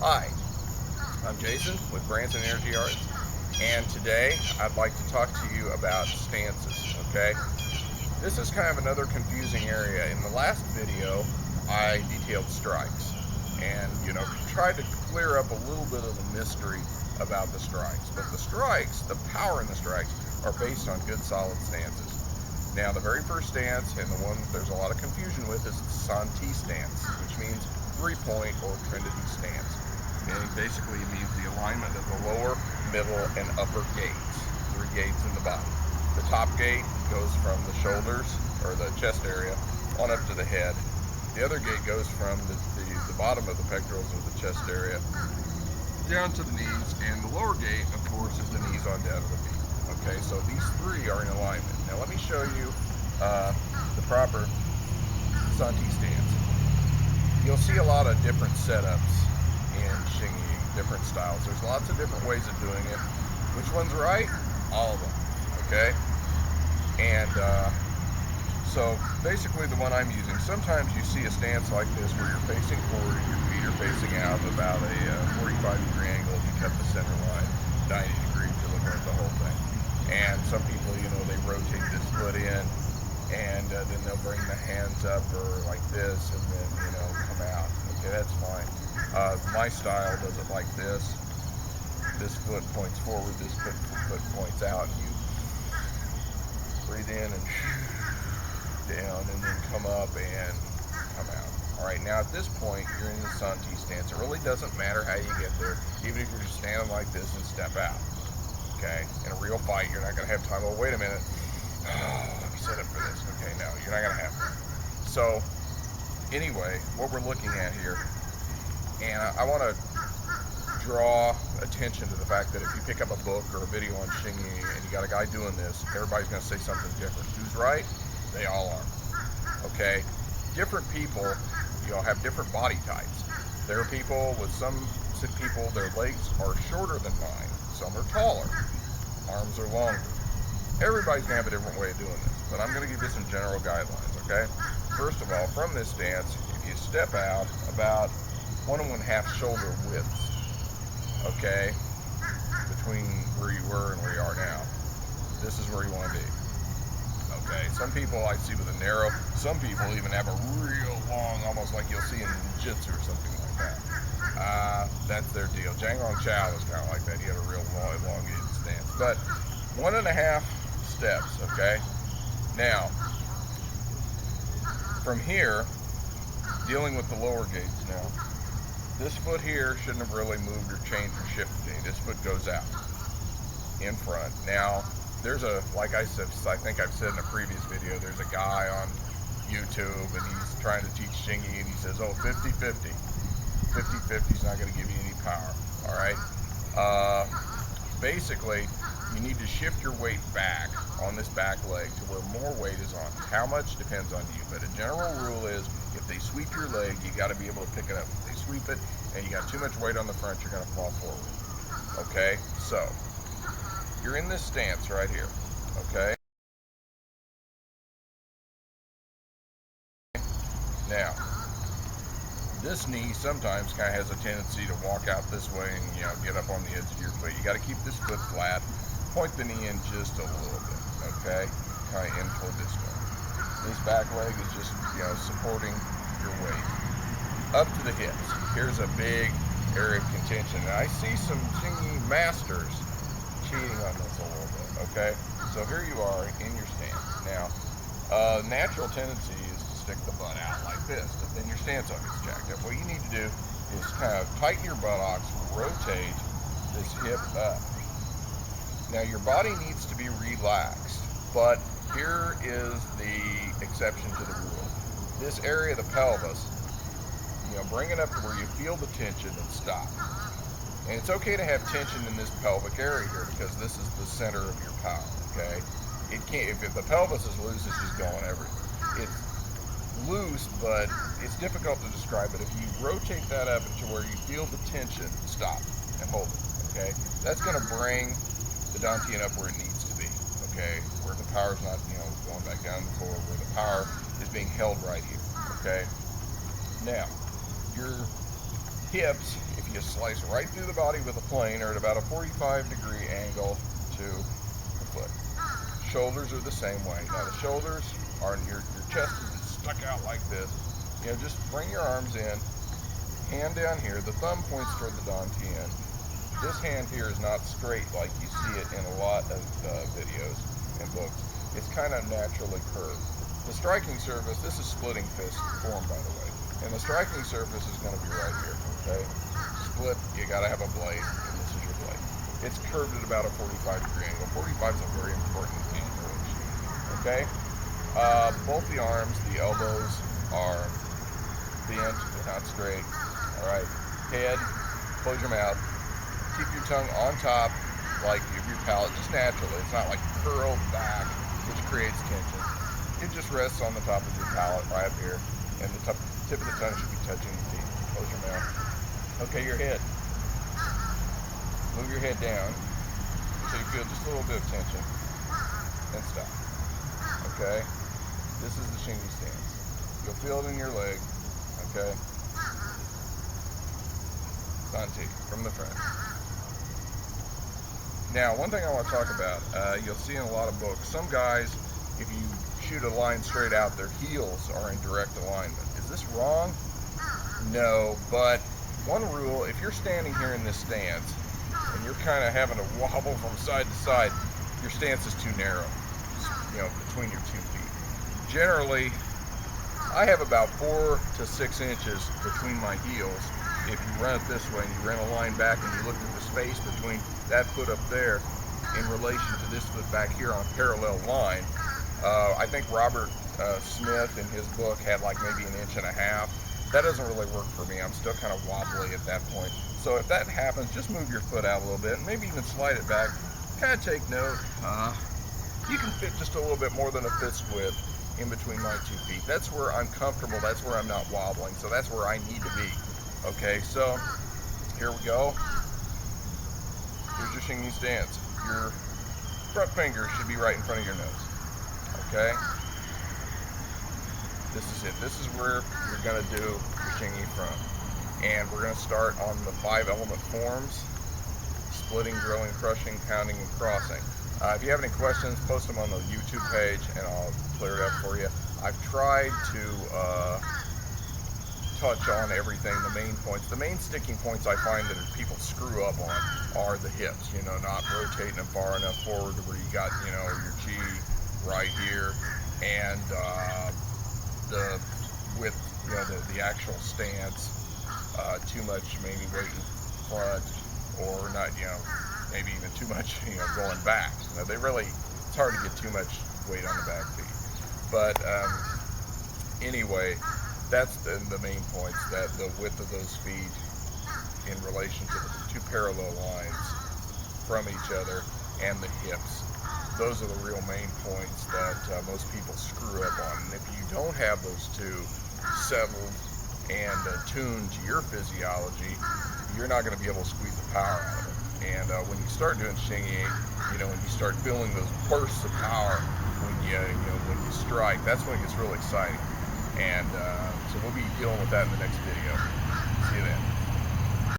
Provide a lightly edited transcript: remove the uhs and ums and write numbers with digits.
Hi, I'm Jason with Branson Energy Arts, and today I'd like to talk to you about stances, okay? This is kind of another confusing area. In the last video, I detailed strikes and, tried to clear up a little bit of the mystery about the strikes. But the strikes, the power in the strikes, are based on good solid stances. Now, the very first stance, and the one that there's a lot of confusion with, is the Santi stance, which means 3-point or Trinity stance. And basically it means the alignment of the lower, middle, and upper gates. 3 gates in the body. The top gate goes from the shoulders, or the chest area, on up to the head. The other gate goes from the bottom of the pectorals or the chest area down to the knees, and the lower gate, of course, is the knees on down to the feet. Okay, so these 3 are in alignment. Now let me show you the proper Santi stance. You'll see a lot of different setups in Hsing, different styles. There's lots of different ways of doing it. Which one's right? All of them. Okay? And so basically the one I'm using, sometimes you see a stance like this where you're facing forward and your feet are facing out about a 45-degree angle if you cut the center line, 90 degrees, you're looking at the whole thing. And some people, they rotate this foot in, and then they'll bring the hands up or like this, and then, come out. Okay, that's fine. My style does it like this. This foot points forward, this foot points out, and you breathe in and down, and then come up and come out. All right, now at this point, you're in the Santi stance. It really doesn't matter how you get there, even if you're just standing like this and step out. Okay, in a real fight, you're not going to have time. Oh, wait a minute. Let me set up for this. Okay, no, you're not going to have that. So, anyway, what we're looking at here, and I want to draw attention to the fact that if you pick up a book or a video on Hsing and you got a guy doing this, everybody's going to say something different. Who's right? They all are. Okay? Different people, have different body types. There are people their legs are shorter than mine. Some are taller. Arms are longer. Everybody's going to have a different way of doing this, but I'm going to give you some general guidelines, okay? First of all, from this stance, if you step out about 1.5 shoulder widths, okay, between where you were and where you are now, this is where you want to be. Okay, some people I see with a narrow, some people even have a real long, almost like you'll see in Jiu-jitsu or something like that. That's their deal. Jang Long Chow was kind of like that. He had a real long, elongated stance. But 1.5 steps, okay? Now, from here, dealing with the lower gates now, this foot here shouldn't have really moved or changed or shifted any. This foot goes out in front. Now, like I said, I think I've said in a previous video, there's a guy on YouTube and he's trying to teach Hsing and he says, 50-50. 50-50 is not going to give you any power. All right? Basically, you need to shift your weight back on this back leg to where more weight is on. How much depends on you, but a general rule is if they sweep your leg, you got to be able to pick it up. If they sweep it and you got too much weight on the front, you're going to fall forward. Okay? So, you're in this stance right here. Okay? Now, this knee sometimes kind of has a tendency to walk out this way and, get up on the edge of your foot. You got to keep this foot flat. Point the knee in just a little bit, okay? Kind of in toward this way. This back leg is just, supporting your weight. Up to the hips. Here's a big area of contention. And I see some Hsing masters cheating on this a little bit, okay? So here you are in your stance. Now, natural tendency is to stick the butt out like this, but then your stance up gets jacked up. What you need to do is kind of tighten your buttocks, rotate this hip up. Now your body needs to be relaxed, but here is the exception to the rule. This area of the pelvis, bring it up to where you feel the tension and stop. And it's okay to have tension in this pelvic area here because this is the center of your power, okay? It can't, if the pelvis is loose, it's just going everywhere. It's loose, but it's difficult to describe it. If you rotate that up to where you feel the tension, stop and hold it, okay? That's gonna bring the Dantian up where it needs to be, okay? Where the power's not, going back down the floor, where the power is being held right here, okay? Now, your Hips, if you slice right through the body with a plane, are at about a 45-degree angle to the foot. Shoulders are the same way. Now the shoulders are, your chest is stuck out like this. You know, just bring your arms in, hand down here. The thumb points toward the dantian. This hand here is not straight like you see it in a lot of videos and books. It's kind of naturally curved. The striking surface, this is splitting fist form, by the way, and the striking surface is going to be right here, okay? Split, you got to have a blade, and this is your blade. It's curved at about a 45-degree angle. 45 is a very important angle, okay? Both the arms, the elbows are bent, they're not straight, all right? Head, close your mouth. Keep your tongue on top, like your palate, just naturally. It's not like curled back, which creates tension. It just rests on the top of your palate, right up here, and the tip of the tongue should be touching the teeth. Close your mouth. Okay, your head. Move your head down so you feel just a little bit of tension, and stop. Okay? This is the Hsing stance. You'll feel it in your leg. Okay? Santi, from the front. Now, one thing I want to talk about, you'll see in a lot of books, some guys, if you shoot a line straight out, their heels are in direct alignment. Is this wrong? No, but one rule, if you're standing here in this stance, and you're kind of having to wobble from side to side, your stance is too narrow, you know, between your 2 feet. Generally, I have about 4 to 6 inches between my heels. If you run it this way and you run a line back and you look at the space between that foot up there in relation to this foot back here on a parallel line, I think Robert Smith in his book had like maybe 1.5 inches. That doesn't really work for me. I'm still kind of wobbly at that point. So if that happens, just move your foot out a little bit and maybe even slide it back. Kind of take note. You can fit just a little bit more than a fist width in between my 2 feet. That's where I'm comfortable. That's where I'm not wobbling. So that's where I need to be. Okay, so here we go. Here's your Hsing stance. Your front finger should be right in front of your nose. Okay? This is it. This is where you're going to do your Hsing from. And we're going to start on the 5-element forms: splitting, drilling, crushing, pounding, and crossing. If you have any questions, post them on the YouTube page and I'll clear it up for you. I've tried to touch on everything, the main points. The main sticking points I find that people screw up on are the hips, you know, not rotating them far enough forward to where you got, you know, your G right here, and with, you know, the actual stance, too much maybe weight in front, or not, you know, maybe even too much, you know, going back. You know, it's hard to get too much weight on the back feet. But anyway, that's the main points, that the width of those feet in relation to the 2 parallel lines from each other, and the hips. Those are the real main points that most people screw up on. And if you don't have those 2 settled and tuned to your physiology, you're not going to be able to squeeze the power out of it. And when you start doing Hsing, you know, when you start feeling those bursts of power when when you strike, that's when it gets really exciting. And so we'll be dealing with that in the next video. See you then.